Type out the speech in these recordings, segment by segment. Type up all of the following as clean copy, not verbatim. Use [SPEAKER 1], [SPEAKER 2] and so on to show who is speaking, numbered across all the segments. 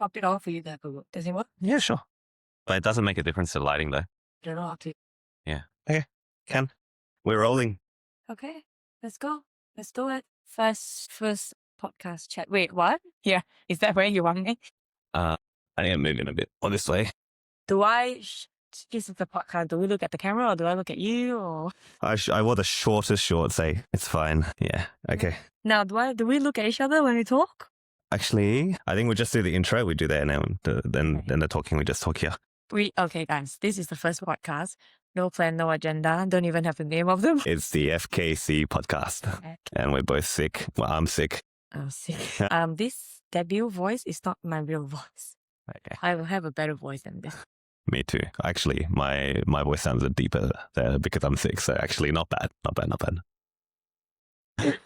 [SPEAKER 1] popped it off for you there. Does it work?
[SPEAKER 2] Yeah, sure. But it doesn't make a difference to lighting though.
[SPEAKER 1] I don't know how to.
[SPEAKER 2] Yeah. Okay. Can. We're rolling.
[SPEAKER 1] Okay, let's go. Let's do it. First podcast chat. Wait, what? Yeah, is that where you want me?
[SPEAKER 2] I need to move in a bit on this way.
[SPEAKER 1] Do I? This is the podcast. Do we look at the camera or do I look at you? Or
[SPEAKER 2] I wore the shortest shorts. Say it's fine. Yeah. Okay.
[SPEAKER 1] now, do we look at each other when we talk?
[SPEAKER 2] Actually, I think we'll just do the intro. We do that now. Then the talking. We just talk here.
[SPEAKER 1] Okay, guys. This is the first podcast. No plan, no agenda. Don't even have the name of them.
[SPEAKER 2] It's the FKC podcast, and we're both sick. Well, I'm sick.
[SPEAKER 1] I'm sick. This debut voice is not my real voice.
[SPEAKER 2] Okay.
[SPEAKER 1] I will have a better voice than this.
[SPEAKER 2] Me too. Actually, my voice sounds a bit deeper there because I'm sick. So actually, not bad. Not bad.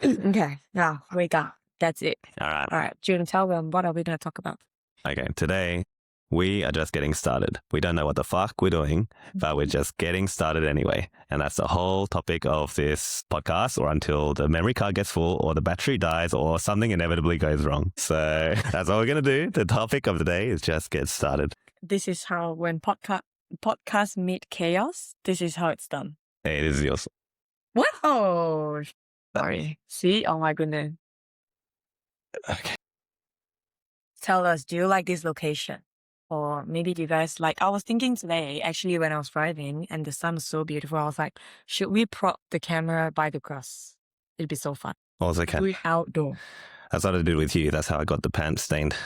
[SPEAKER 1] Okay, now wake up. That's it.
[SPEAKER 2] All right.
[SPEAKER 1] June, tell them what are we going to talk about?
[SPEAKER 2] Okay. Today, we are just getting started. We don't know what the fuck we're doing, but we're just getting started anyway. And that's the whole topic of this podcast, or until the memory card gets full or the battery dies or something inevitably goes wrong. So that's all we're going to do. The topic of the day is just get started.
[SPEAKER 1] This is how when podcasts meet chaos, this is how it's done.
[SPEAKER 2] Hey, this is yours.
[SPEAKER 1] What? Oh, sorry. See? Oh my goodness.
[SPEAKER 2] Okay.
[SPEAKER 1] Tell us, do you like this location? Or maybe you guys like, I was thinking today, actually, when I was driving and the sun was so beautiful, I was like, should we prop the camera by the grass? It'd be so fun.
[SPEAKER 2] Also can.
[SPEAKER 1] We outdoor.
[SPEAKER 2] That's what I did with you. That's how I got the pants stained.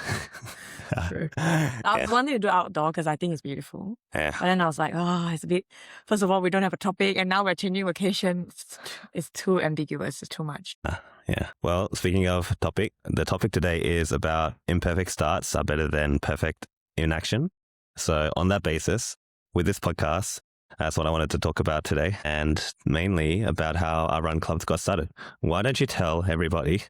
[SPEAKER 1] True. I wanted to do outdoor because I think it's beautiful.
[SPEAKER 2] Yeah.
[SPEAKER 1] But then I was like, oh, it's a bit, first of all, we don't have a topic and now we're changing location. It's too ambiguous. It's too much.
[SPEAKER 2] Yeah. Well, speaking of topic, the topic today is about imperfect starts are better than perfect inaction. So on that basis, with this podcast, that's what I wanted to talk about today, and mainly about how our run club got started. Why don't you tell everybody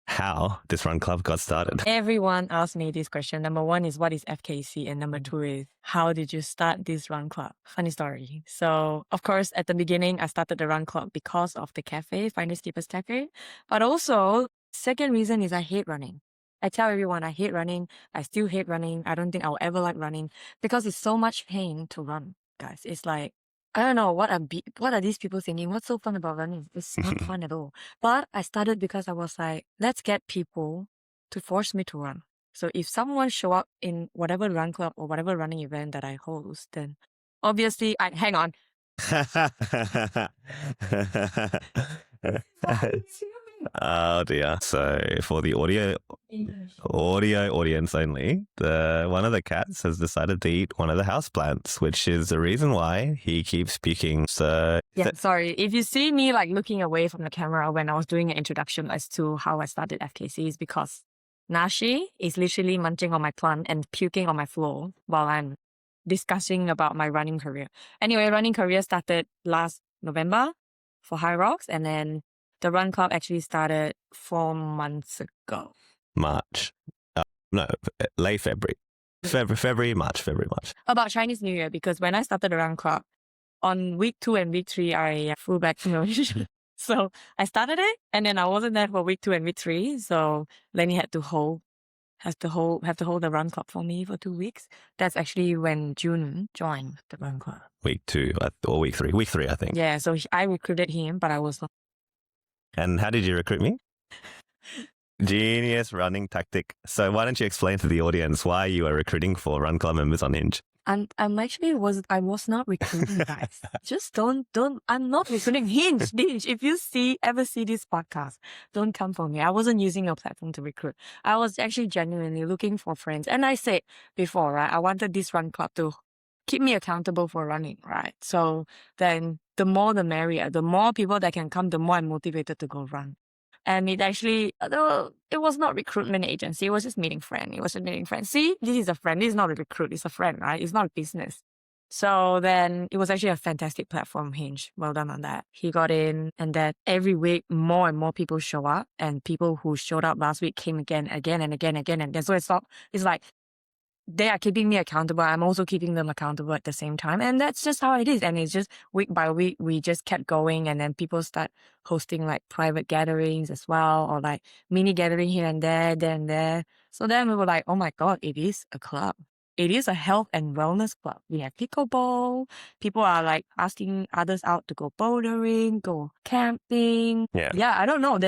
[SPEAKER 2] how this run club got started?
[SPEAKER 1] Everyone asked me this question. Number one is, what is FKC? And number two is, how did you start this run club? Funny story. So, of course, at the beginning, I started the run club because of the cafe, Finders Keepers Cafe. But also, second reason is I hate running. I tell everyone I hate running. I still hate running. I don't think I'll ever like running because it's so much pain to run, guys. It's like, I don't know, what are these people thinking? What's so fun about running? It's not fun at all. But I started because I was like, let's get people to force me to run. So if someone show up in whatever run club or whatever running event that I host, then obviously hang on.
[SPEAKER 2] Oh dear. So for the audio audience only, one of the cats has decided to eat one of the houseplants, which is the reason why he keeps puking. So
[SPEAKER 1] yeah, sorry. If you see me like looking away from the camera when I was doing an introduction as to how I started FKC, is because Nashi is literally munching on my plant and puking on my floor while I'm discussing about my running career. Anyway, running career started last November for High Rocks, and then the run club actually started 4 months ago.
[SPEAKER 2] March. No, late February. February, March.
[SPEAKER 1] About Chinese New Year, because when I started the run club, on week 2 and week 3, I flew back to Malaysia. So I started it, and then I wasn't there for week 2 and week 3. So Lenny had to hold the run club for me for 2 weeks. That's actually when June joined the run club.
[SPEAKER 2] Week 2 or week 3? Week 3, I think.
[SPEAKER 1] Yeah, so I recruited him, but I was not.
[SPEAKER 2] And how did you recruit me? Genius running tactic. So why don't you explain to the audience why you are recruiting for Run Club members on Hinge?
[SPEAKER 1] I was not recruiting, guys. Just don't, I'm not recruiting. Hinge. If you ever see this podcast, don't come for me. I wasn't using your platform to recruit. I was actually genuinely looking for friends. And I said before, right, I wanted this run club to keep me accountable for running, right? So then the more the merrier. The more people that can come, the more I'm motivated to go run. And it actually, it was not recruitment agency. It was just meeting friend. It was just meeting friends. See, this is a friend. This is not a recruit. It's a friend, right? It's not a business. So then it was actually a fantastic platform, Hinge. Well done on that. He got in, and then every week more and more people show up, and people who showed up last week came again. And so it's like, they are keeping me accountable. I'm also keeping them accountable at the same time. And that's just how it is. And it's just week by week, we just kept going. And then people start hosting like private gatherings as well, or like mini gathering here and there. So then we were like, oh my God, it is a club. It is a health and wellness club. We have pickleball. People are like asking others out to go bouldering, go camping.
[SPEAKER 2] Yeah.
[SPEAKER 1] Yeah, I don't know.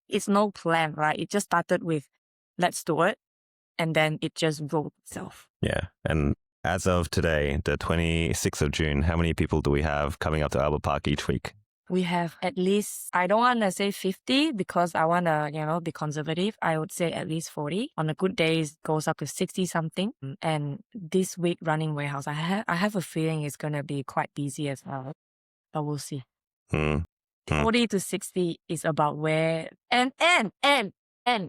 [SPEAKER 1] It's no plan, right? It just started with let's do it. And then it just rolled itself.
[SPEAKER 2] Yeah. And as of today, the 26th of June, how many people do we have coming up to Albert Park each week?
[SPEAKER 1] We have at least, I don't want to say 50 because I want to, be conservative. I would say at least 40. On a good day, it goes up to 60 something. And this week running warehouse, I have a feeling it's going to be quite busy as well. But we'll see. 40 to 60 is about where, and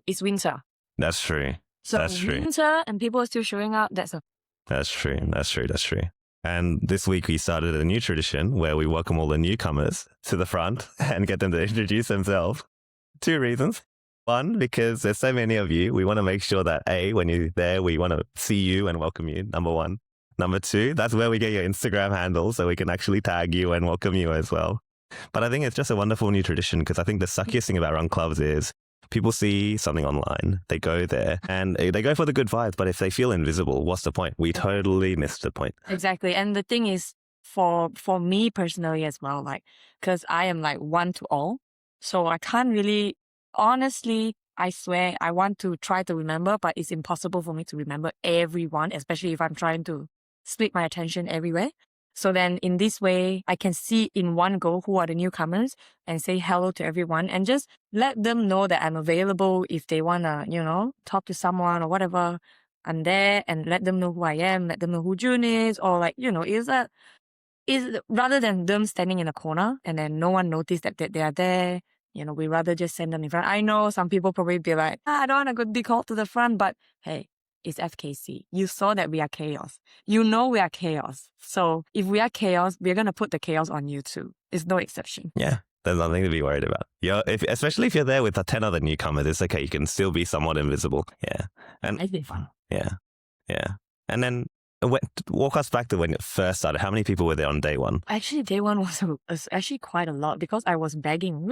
[SPEAKER 1] it's winter.
[SPEAKER 2] That's true.
[SPEAKER 1] So
[SPEAKER 2] That's true.
[SPEAKER 1] winter and people are still showing up. That's true. And this week we started a new tradition where we welcome all the newcomers to the front and get them to introduce themselves. 2 reasons. 1, because there's so many of you. We want to make sure that A, when you're there, we want to see you and welcome you. Number 1. Number 2, that's where we get your Instagram handle so we can actually tag you and welcome you as well. But I think it's just a wonderful new tradition because I think the suckiest thing about run clubs is people see something online, they go there and they go for the good vibes. But if they feel invisible, what's the point? We totally missed the point. Exactly. And the thing is, for me personally as well, like, because I am like one to all. So I can't really, honestly, I swear, I want to try to remember, but it's impossible for me to remember everyone, especially if I'm trying to split my attention everywhere. So then in this way, I can see in one go who are the newcomers and say hello to everyone and just let them know that I'm available if they want to, talk to someone or whatever. I'm there and let them know who I am, let them know who June is, or like, is rather than them standing in a corner and then no one noticed that they are there. We rather just send them in front. I know some people probably be like, I don't want to be called to the front, but hey, it's FKC. You saw that we are chaos. You know we are chaos. So if we are chaos, we're going to put the chaos on you too. It's no exception.
[SPEAKER 2] Yeah, there's nothing to be worried about. Especially if you're there with 10 other newcomers, it's okay. You can still be somewhat invisible. Yeah. And
[SPEAKER 1] I think fun.
[SPEAKER 2] Yeah. And then walk us back to when it first started. How many people were there on day 1?
[SPEAKER 1] Actually, day 1 was actually quite a lot because I was begging.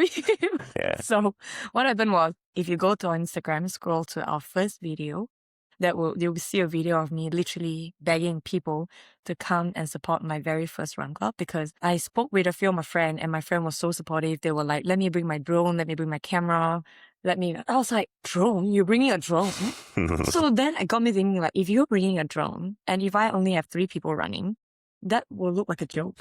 [SPEAKER 2] Yeah.
[SPEAKER 1] So what happened was, if you go to our Instagram, scroll to our first video, you'll see a video of me literally begging people to come and support my very first run club because I spoke with a few of my friends and my friend was so supportive. They were like, let me bring my drone, let me bring my camera, I was like, drone? You're bringing a drone? So then it got me thinking, like, if you're bringing a drone and if I only have 3 people running, that will look like a joke.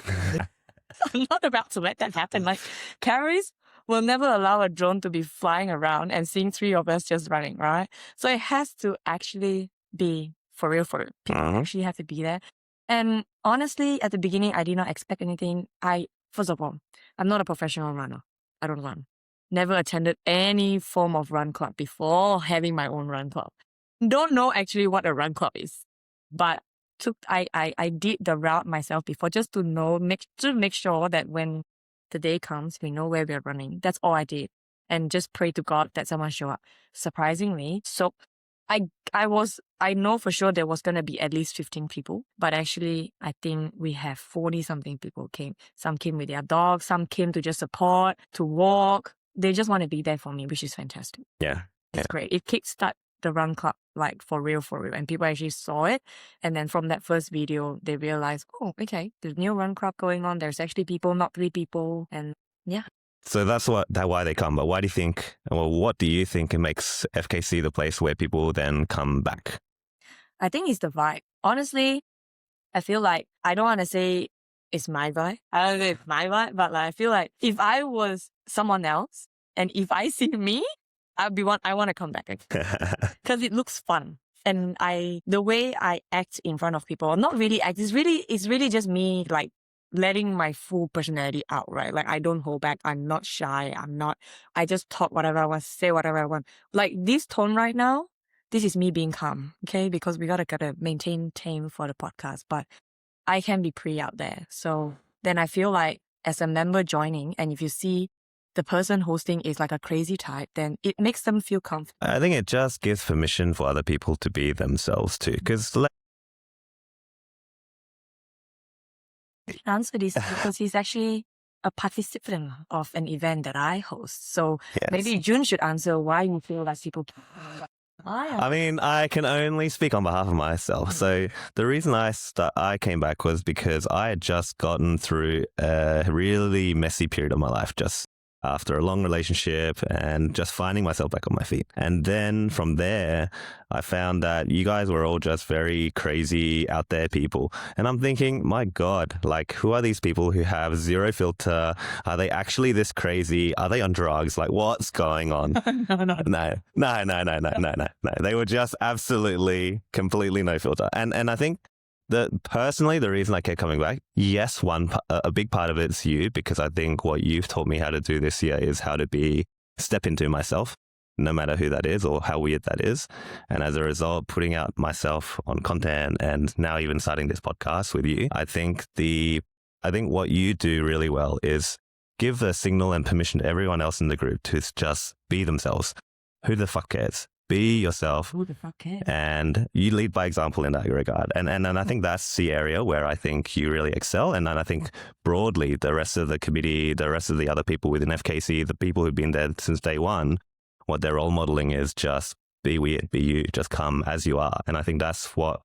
[SPEAKER 1] I'm not about to let that happen. Like, Carries will never allow a drone to be flying around and seeing 3 of us just running, right? So it has to actually be for real. People actually have to be there. And honestly, at the beginning, I did not expect anything. First of all, I'm not a professional runner. I don't run. Never attended any form of run club before having my own run club. Don't know actually what a run club is, but I did the route myself before just to make sure that when the day comes, we know where we're running. That's all I did. And just pray to God that someone show up. Surprisingly, so I know for sure there was going to be at least 15 people, but actually I think we have 40 something people came. Some came with their dogs, some came to just support, to walk. They just want to be there for me, which is fantastic.
[SPEAKER 2] Yeah.
[SPEAKER 1] It's great. It kickstart the run club, like for real. And people actually saw it. And then from that first video, they realized, oh, okay, there's new run club going on. There's actually people, not 3 people. And yeah.
[SPEAKER 2] So that's why they come. But what do you think it makes FKC the place where people then come back?
[SPEAKER 1] I think it's the vibe. Honestly, I feel like, I don't want to say it's my vibe. I don't know if it's my vibe, but like, I feel like if I was someone else and if I see me, I want to come back because it looks fun. And the way I act in front of people, not really act, it's really just me like letting my full personality out, right? Like I don't hold back. I'm not shy. I just talk whatever I want, say whatever I want. Like this tone right now, this is me being calm, okay? Because we gotta maintain tame for the podcast, but I can be pre out there. So then I feel like as a member joining, and if you see the person hosting is like a crazy type, then it makes them feel comfortable.
[SPEAKER 2] I think it just gives permission for other people to be themselves too. Because
[SPEAKER 1] answer this because he's actually a participant of an event that I host. So
[SPEAKER 2] yes.
[SPEAKER 1] Maybe June should answer why you feel that people.
[SPEAKER 2] I mean, I can only speak on behalf of myself. So the reason I came back was because I had just gotten through a really messy period of my life, just after a long relationship and just finding myself back on my feet. And then from there, I found that you guys were all just very crazy out there people. And I'm thinking, my God, like, who are these people who have zero filter? Are they actually this crazy? Are they on drugs? Like, what's going on? No. They were just absolutely, completely no filter. And I think personally, the reason I kept coming back, yes, a big part of it's you, because I think what you've taught me how to do this year is how to step into myself, no matter who that is or how weird that is. And as a result, putting out myself on content and now even starting this podcast with you, I think what you do really well is give a signal and permission to everyone else in the group to just be themselves. Who the fuck cares? Be yourself.
[SPEAKER 1] Who the fuck cares?
[SPEAKER 2] And you lead by example in that regard. And I think that's the area where I think you really excel. And then I think broadly, the rest of the committee, the rest of the other people within FKC, the people who've been there since day one, what they're all modeling is just be weird, be you, just come as you are. And I think that's why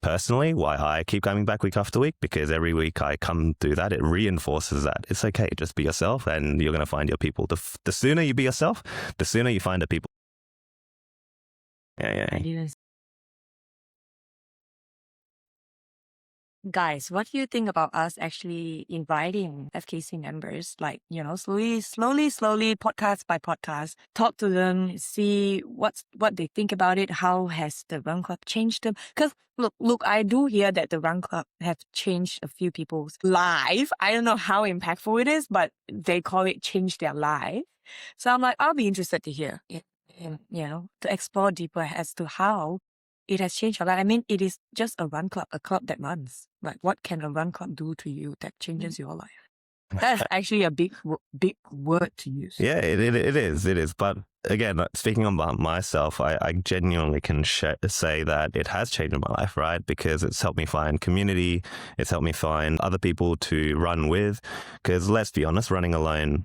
[SPEAKER 2] I keep coming back week after week, because every week I come through that, it reinforces that it's okay, just be yourself and you're going to find your people. The sooner you be yourself, the sooner you find the people. Yeah.
[SPEAKER 1] I didn't. Guys, what do you think about us actually inviting FKC members, like, slowly, podcast by podcast, talk to them, see what they think about it, how has the Run Club changed them? Because look, I do hear that the Run Club have changed a few people's life. I don't know how impactful it is, but they call it change their life. So I'm like, I'll be interested to hear it. And, to explore deeper as to how it has changed your life. I mean, it is just a run club, a club that runs. Like, what can a run club do to you that changes your life? That's actually a big word to use.
[SPEAKER 2] Yeah, it is. But again, speaking on myself, I genuinely can say that it has changed my life, right? Because it's helped me find community. It's helped me find other people to run with. Because let's be honest, running alone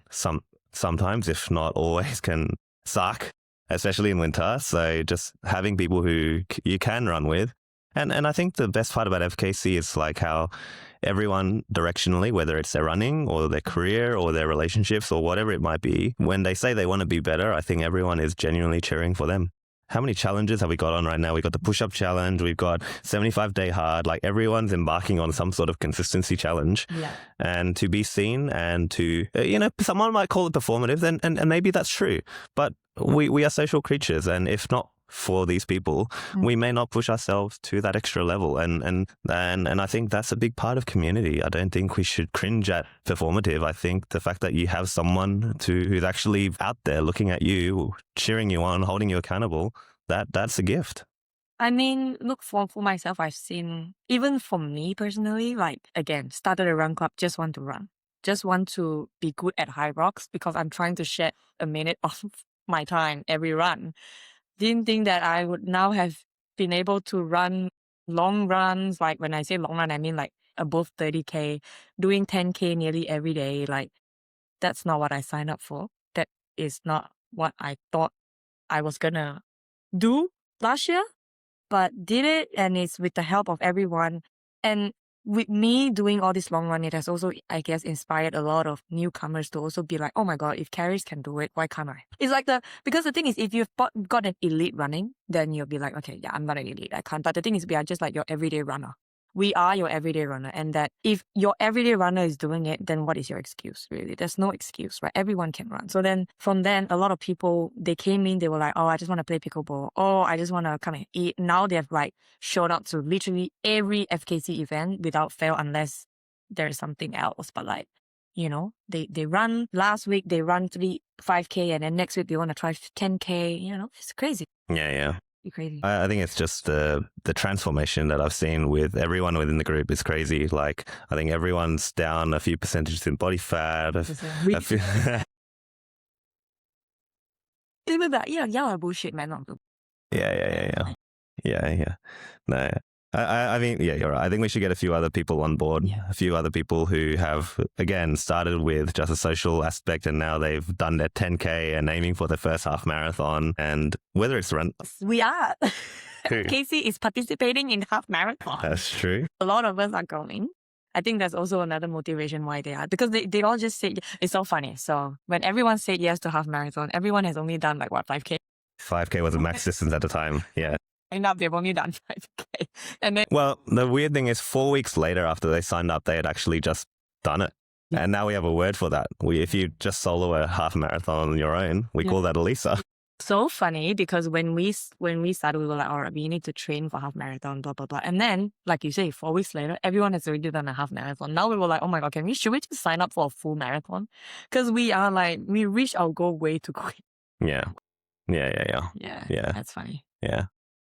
[SPEAKER 2] sometimes, if not always, can suck, especially in winter. So just having people who you can run with. And I think the best part about FKC is like how everyone directionally, whether it's their running or their career or their relationships or whatever it might be, when they say they want to be better, I think everyone is genuinely cheering for them. How many challenges have we got on right now? We've got the push-up challenge. We've got 75-day hard. Like, everyone's embarking on some sort of consistency challenge.
[SPEAKER 1] Yeah.
[SPEAKER 2] And to be seen and to, someone might call it performative, and maybe that's true. But we are social creatures. And if not for these people, we may not push ourselves to that extra level. And I think that's a big part of community. I don't think we should cringe at performative. I think the fact that you have someone who's actually out there looking at you, cheering you on, holding you accountable, that's a gift.
[SPEAKER 1] I mean, look, for myself, I've seen, even for me personally, like, again, started a run club, just want to run. Just want to be good at high rocks because I'm trying to shed a minute of my time every run. Didn't think that I would now have been able to run long runs. Like, when I say long run, I mean like above 30K, doing 10K nearly every day. Like, that's not what I signed up for. That is not what I thought I was gonna do last year, but did it, and it's with the help of everyone. And with me doing all this long run, it has also, I guess, inspired a lot of newcomers to also be like, oh my God, if Caris can do it, why can't I? It's like because the thing is, if you've got an elite running, then you'll be like, okay, yeah, I'm not an elite, I can't. But the thing is, we are just like your everyday runner. We are your everyday runner. And that if your everyday runner is doing it, then what is your excuse, really? There's no excuse, right? Everyone can run. So then from then, a lot of people, they came in, they were like, oh, I just want to play pickleball. Oh, I just want to come and eat. Now they've like showed up to literally every FKC event without fail, unless there's something else. But like, they run. Last week, they run 5K, and then next week they want to try 10K. It's crazy.
[SPEAKER 2] Yeah.
[SPEAKER 1] Crazy.
[SPEAKER 2] I think it's just the transformation that I've seen with everyone within the group is crazy. Like, I think everyone's down a few percentages in body fat.
[SPEAKER 1] Even that, yeah, bullshit, man.
[SPEAKER 2] Yeah. No, I mean, yeah, you're right. I think we should get a few other people on board,
[SPEAKER 1] Yeah.
[SPEAKER 2] a few other people who have, again, started with just a social aspect and now they've done their 10K and aiming for their first half marathon. And whether it's run,
[SPEAKER 1] We are.
[SPEAKER 2] Who?
[SPEAKER 1] Casey is participating in half marathon.
[SPEAKER 2] that's true.
[SPEAKER 1] A lot of us are going. I think that's also another motivation why they are, because they all just said, it's so funny. So when everyone said yes to half marathon, everyone has only done like what, 5K?
[SPEAKER 2] 5K was the max distance at the time. Yeah.
[SPEAKER 1] And now they've only done 5K. And then
[SPEAKER 2] Well, the weird thing is 4 weeks later after they signed up, they had actually just done it.
[SPEAKER 1] Yeah.
[SPEAKER 2] And now we have a word for that. If you just solo a half marathon on your own, we
[SPEAKER 1] Yeah.
[SPEAKER 2] call that Elisa.
[SPEAKER 1] so funny because when we started, we were like, all right, we need to train for half marathon, blah, blah, blah. And then, like you say, 4 weeks later, everyone has already done a half marathon. Now we were like, oh my God, should we just sign up for a full marathon? Because we are like, we reached our goal way too quick.
[SPEAKER 2] Yeah. Yeah. Yeah.
[SPEAKER 1] That's funny.
[SPEAKER 2] Yeah.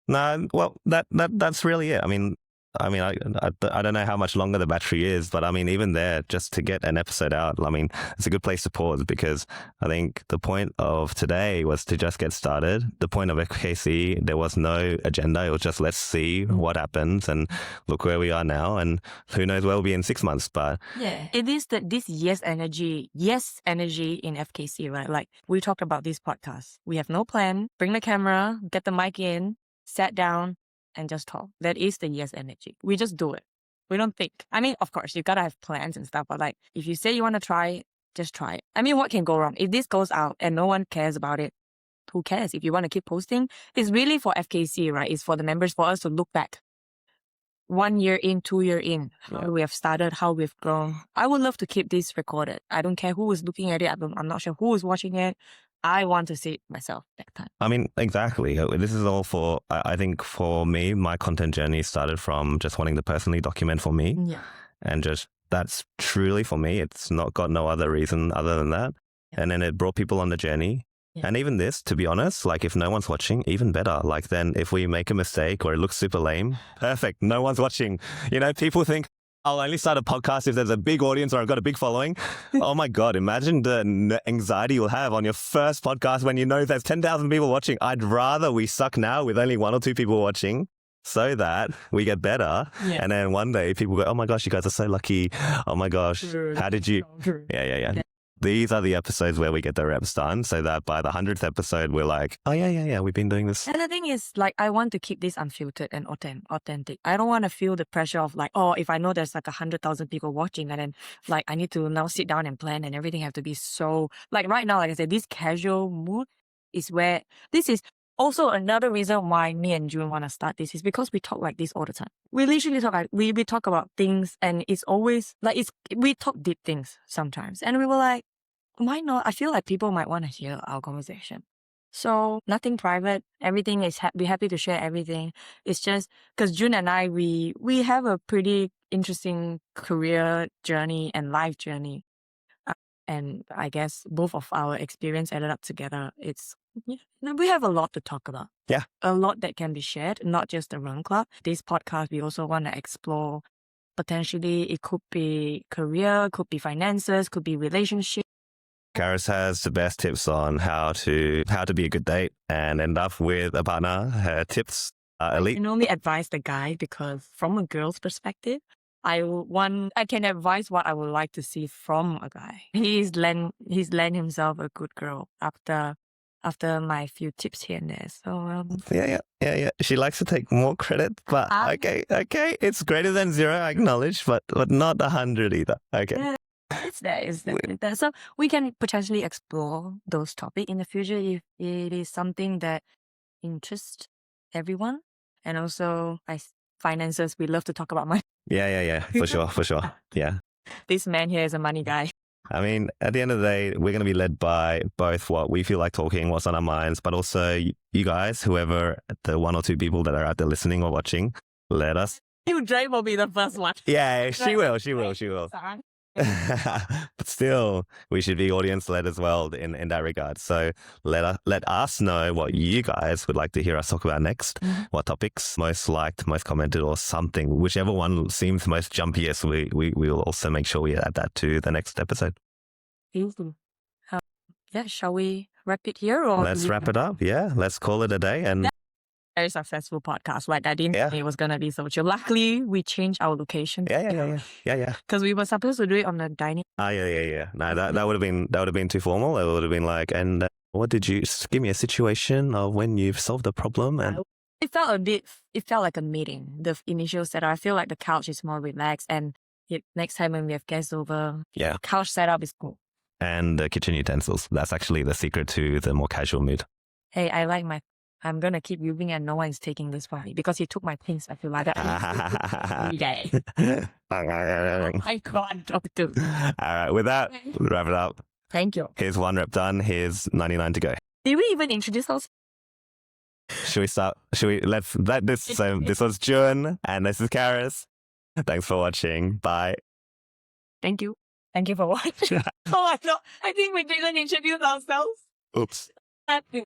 [SPEAKER 2] No, well, that's really it. I mean, I don't know how much longer the battery is, but I mean, even there, just to get an episode out, I mean, it's a good place to pause because I think the point of today was to just get started. The point of FKC, there was no agenda. It was just, let's see what happens and look where we are now. And who knows where we'll be in 6 months, but
[SPEAKER 1] Yeah. It is this yes energy in FKC, right? Like we talked about this podcast. We have no plan, bring the camera, get the mic in, sat down, and just talk. That is the yes energy. We just do it. We don't think. I mean, of course, you gotta have plans and stuff, but like if you say you want to try, just try it. I mean, what can go wrong? If this goes out and no one cares about it, who cares? If you want to keep posting, it's really for FKC, right? It's for the members, for us to look back. 1 year in, 2 year in, how we have started, how we've grown. I would love to keep this recorded. I don't care who is looking at it. I'm not sure who is watching it. I want to see it myself next time.
[SPEAKER 2] I mean, exactly. This is all for, I think for me, my content journey started from just wanting to personally document for me.
[SPEAKER 1] Yeah.
[SPEAKER 2] And just, that's truly for me. It's not got no other reason other than that.
[SPEAKER 1] Yeah.
[SPEAKER 2] And then it brought people on the journey.
[SPEAKER 1] Yeah.
[SPEAKER 2] And even this, to be honest, like if no one's watching, even better. Like then if we make a mistake or it looks super lame, perfect. No one's watching. You know, people think, I'll only start a podcast if there's a big audience or I've got a big following. Oh my God, imagine the anxiety you'll have on your first podcast when you know there's 10,000 people watching. I'd rather we suck now with only 1 or 2 people watching so that we get better.
[SPEAKER 1] Yeah.
[SPEAKER 2] And then one day people go, oh my gosh, you guys are so lucky. Oh my gosh, how did you? Yeah. These are the episodes where we get the reps done so that by the 100th episode, we're like, oh yeah, we've been doing this.
[SPEAKER 1] And the thing is, like, I want to keep this unfiltered and authentic. I don't want to feel the pressure of like, oh, if I know there's like 100,000 people watching and then like I need to now sit down and plan and everything have to be so, like right now, like I said, this casual mood is where, this is also another reason why me and June want to start this is because we talk like this all the time. We literally talk like, we talk about things and it's always like, we talk deep things sometimes. And we were like, why not? I feel like people might want to hear our conversation. So nothing private. Everything is we're happy to share everything. It's just because June and I, we have a pretty interesting career journey and life journey. And I guess both of our experience added up together, we have a lot to talk about.
[SPEAKER 2] Yeah.
[SPEAKER 1] A lot that can be shared, not just the Run Club. This podcast, we also want to explore potentially it could be career, could be finances, could be relationship.
[SPEAKER 2] Karis has the best tips on how to be a good date and end up with a partner. Her tips are
[SPEAKER 1] I
[SPEAKER 2] elite.
[SPEAKER 1] can only advise the guy because from a girl's perspective, I can advise what I would like to see from a guy. He's lent himself a good girl after my few tips here and there. So
[SPEAKER 2] Yeah. She likes to take more credit, but okay. It's greater than 0, I acknowledge, but not 100 either. Okay.
[SPEAKER 1] Yeah. It's definitely there. So we can potentially explore those topics in the future if it is something that interests everyone. And also, finances, we love to talk about money.
[SPEAKER 2] Yeah. For sure. Yeah.
[SPEAKER 1] This man here is a money guy.
[SPEAKER 2] I mean, at the end of the day, we're going to be led by both what we feel like talking, what's on our minds, but also you guys, whoever the 1 or 2 people that are out there listening or watching, let us.
[SPEAKER 1] Jay will be the first one.
[SPEAKER 2] Yeah, she will. But still, we should be audience-led as well in that regard. So let us know what you guys would like to hear us talk about next, what topics most liked, most commented, or something. Whichever one seems most jumpiest, we will also make sure we add that to the next episode.
[SPEAKER 1] Easy. Shall we wrap it here? Or
[SPEAKER 2] Let's wrap it up. Yeah, let's call it a day. And
[SPEAKER 1] very successful podcast. Like I didn't
[SPEAKER 2] Yeah.
[SPEAKER 1] think it was gonna be so chill. Luckily, we changed our location.
[SPEAKER 2] Yeah.
[SPEAKER 1] Because we were supposed to do it on the dining.
[SPEAKER 2] Yeah. No, that would have been too formal. It would have been like, and what did you just give me a situation of when you've solved a problem? And
[SPEAKER 1] It felt like a meeting. The initial setup. I feel like the couch is more relaxed, and next time when we have guests over,
[SPEAKER 2] yeah,
[SPEAKER 1] couch setup is cool.
[SPEAKER 2] and the kitchen utensils. That's actually the secret to the more casual mood.
[SPEAKER 1] Hey, I'm gonna keep using and no one is taking this from me because he took my things. I feel like that. Yeah. I can't talk to.
[SPEAKER 2] All right, with that, we'll wrap it up.
[SPEAKER 1] Thank you.
[SPEAKER 2] Here's 1 rep done. Here's 99 to go.
[SPEAKER 1] Did we even introduce ourselves?
[SPEAKER 2] Should we start? Let's let this. So this was Jun and this is Karis. Thanks for watching. Bye.
[SPEAKER 1] Thank you. Thank you for watching. Oh, I think we didn't introduce ourselves.
[SPEAKER 2] Oops.